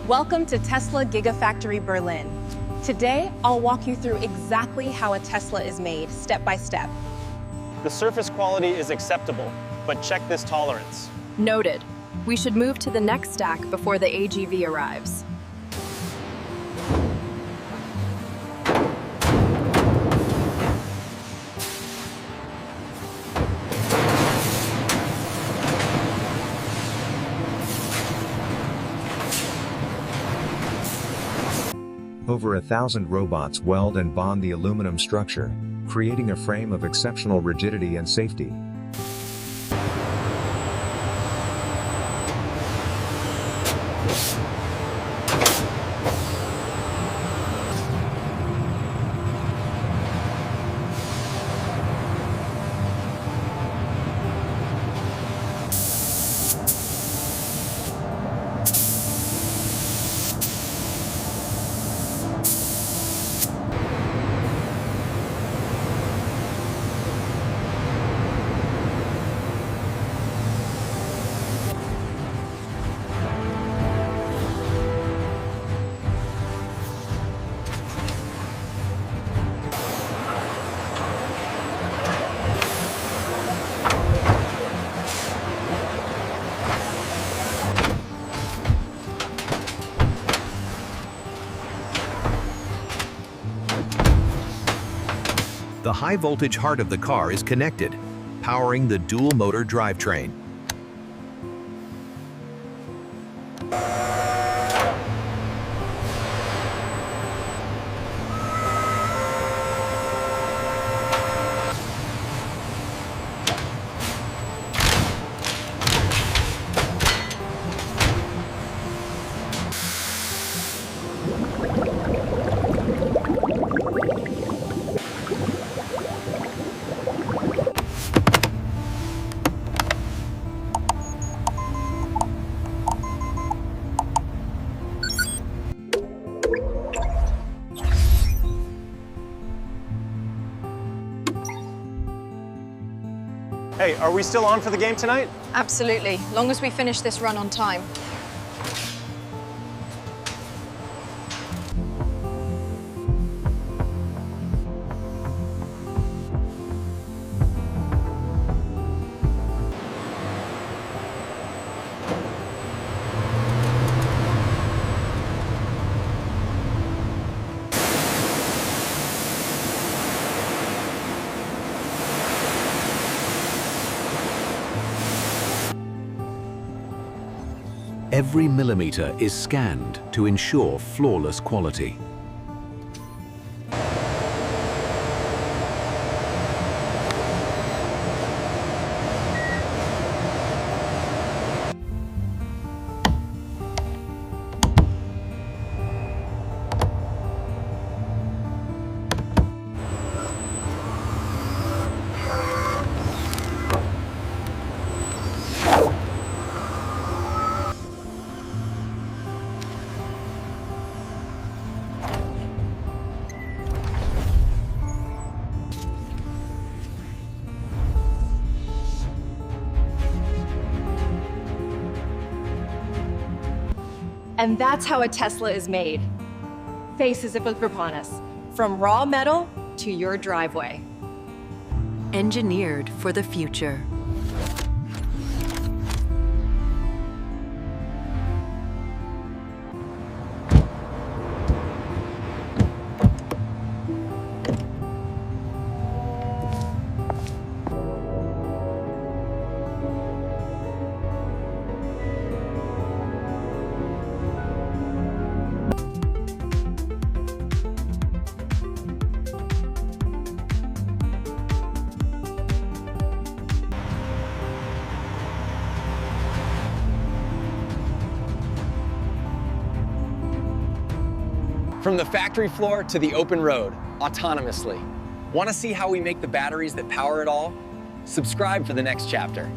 Welcome to Tesla Gigafactory Berlin. Today, I'll walk you through exactly how a Tesla is made, step by step. The surface quality is acceptable, but check this tolerance. Noted. We should move to the next stack before the AGV arrives. Over 1,000 robots weld and bond the aluminum structure, creating a frame of exceptional rigidity and safety. The high-voltage heart of the car is connected, powering the dual-motor drivetrain. Hey, are we still on for the game tonight? Absolutely, long as we finish this run on time. Every millimeter is scanned to ensure flawless quality. And that's how a Tesla is made. Face as if it were upon us, from raw metal to your driveway. Engineered for the future. From the factory floor to the open road, autonomously. Want to see how we make the batteries that power it all? Subscribe for the next chapter.